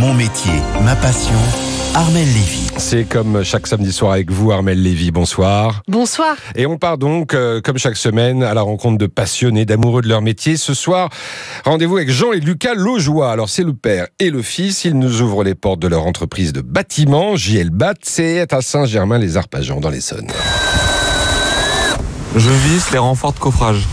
Mon métier, ma passion, Armelle Lévy. C'est comme chaque samedi soir avec vous, Armelle Lévy. Bonsoir. Bonsoir. Et on part donc, comme chaque semaine, à la rencontre de passionnés, d'amoureux de leur métier. Ce soir, rendez-vous avec Jean et Lucas Laujoie. Alors, c'est le père et le fils. Ils nous ouvrent les portes de leur entreprise de bâtiment. JL Bat, c'est à Saint-Germain-les-Arpajons, dans l'Essonne. Je visse les renforts de coffrage.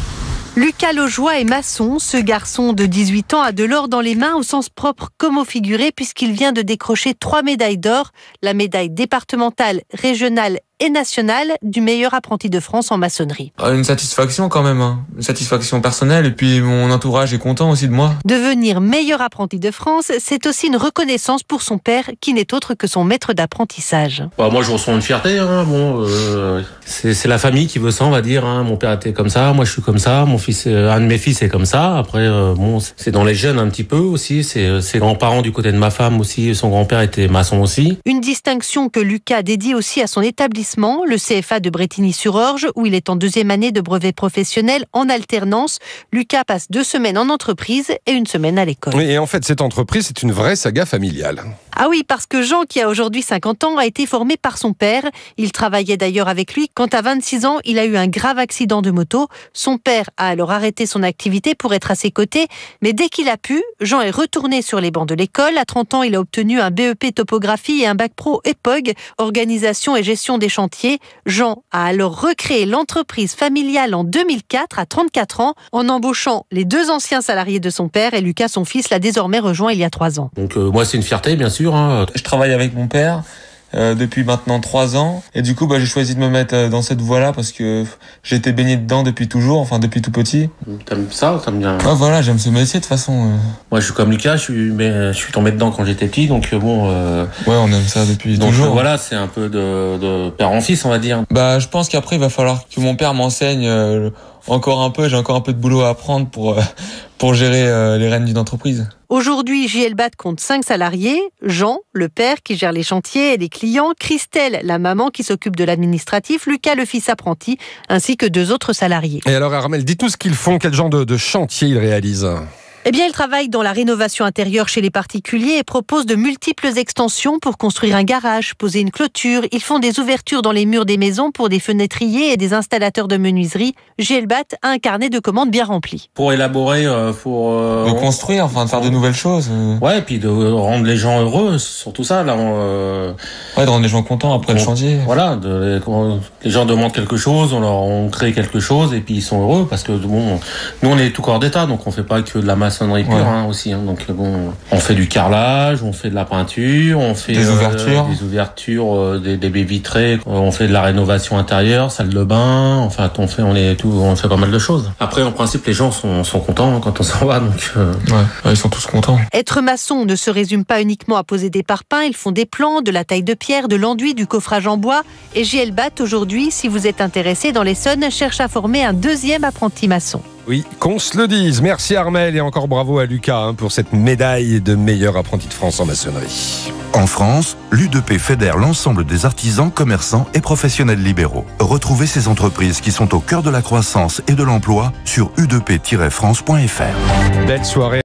Lucas Laujoie est maçon. Ce garçon de 18 ans a de l'or dans les mains au sens propre comme au figuré puisqu'il vient de décrocher 3 médailles d'or. La médaille départementale, régionale et nationale du meilleur apprenti de France en maçonnerie. Une satisfaction quand même, hein. Une satisfaction personnelle et puis mon entourage est content aussi de moi. Devenir meilleur apprenti de France, c'est aussi une reconnaissance pour son père qui n'est autre que son maître d'apprentissage. Moi je ressens une fierté, hein. C'est la famille qui veut ça, on va dire, hein. Mon père était comme ça, moi je suis comme ça, mon fils, un de mes fils est comme ça. Après c'est dans les jeunes un petit peu aussi, c'est ses grands-parents du côté de ma femme aussi, son grand-père était maçon aussi. Une distinction que Lucas dédie aussi à son établissement, le CFA de Brétigny-sur-Orge, où il est en 2e année de brevet professionnel en alternance. Lucas passe 2 semaines en entreprise et 1 semaine à l'école. Oui, et en fait, cette entreprise, c'est une vraie saga familiale. Ah oui, parce que Jean, qui a aujourd'hui 50 ans, a été formé par son père. Il travaillait d'ailleurs avec lui quand à 26 ans, il a eu un grave accident de moto. Son père a alors arrêté son activité pour être à ses côtés. Mais dès qu'il a pu, Jean est retourné sur les bancs de l'école. À 30 ans, il a obtenu un BEP topographie et un bac pro EPOG, organisation et gestion des chantiers. Jean a alors recréé l'entreprise familiale en 2004 à 34 ans en embauchant les 2 anciens salariés de son père et Lucas, son fils, l'a désormais rejoint il y a 3 ans. Donc moi c'est une fierté bien sûr, hein. Je travaille avec mon père depuis maintenant 3 ans et du coup j'ai choisi de me mettre dans cette voie-là parce que j'ai été baigné dedans depuis toujours, enfin depuis tout petit. T'aimes ça, t'aimes bien? Ouais, voilà, j'aime ce métier de toute façon. Moi je suis comme Lucas, je suis tombé dedans quand j'étais petit, donc Ouais, on aime ça depuis donc toujours. Voilà, c'est un peu de père en fils, on va dire. Je pense qu'après il va falloir que mon père m'enseigne encore un peu, j'ai encore un peu de boulot à apprendre pour gérer les rênes d'une entreprise. Aujourd'hui, JL Bat compte 5 salariés. Jean, le père qui gère les chantiers et les clients. Christelle, la maman qui s'occupe de l'administratif. Lucas, le fils apprenti, ainsi que 2 autres salariés. Et alors, Armelle, dites-nous ce qu'ils font, quel genre de chantier ils réalisent. Eh bien, ils travaillent dans la rénovation intérieure chez les particuliers et proposent de multiples extensions pour construire un garage, poser une clôture. Ils font des ouvertures dans les murs des maisons pour des fenêtriers et des installateurs de menuiserie. JL Bat a un carnet de commandes bien rempli. Pour élaborer, De construire, enfin de faire de nouvelles choses. Ouais, et puis de rendre les gens heureux, surtout ça là. Ouais, de rendre les gens contents après le chantier. Voilà, les gens demandent quelque chose, on crée quelque chose et puis ils sont heureux parce que nous on est tout corps d'état, donc on fait pas que de la maçonnerie pure, hein, aussi, hein. Donc on fait du carrelage, on fait de la peinture, on fait des ouvertures, des baies vitrées, on fait de la rénovation intérieure, salle de bain, enfin on fait pas mal de choses. Après en principe les gens sont contents, hein, quand on s'en va, donc Ouais, ils sont tous contents. Être maçon ne se résume pas uniquement à poser des parpaings, ils font des plans, de la taille de pierre, de l'enduit, du coffrage en bois. Et JL Bat aujourd'hui, si vous êtes intéressé dans l'Essonne, cherche à former un 2e apprenti maçon. Oui, qu'on se le dise. Merci Armelle et encore bravo à Lucas pour cette médaille de meilleur apprenti de France en maçonnerie. En France, l'U2P fédère l'ensemble des artisans, commerçants et professionnels libéraux. Retrouvez ces entreprises qui sont au cœur de la croissance et de l'emploi sur u2p-france.fr. Belle soirée.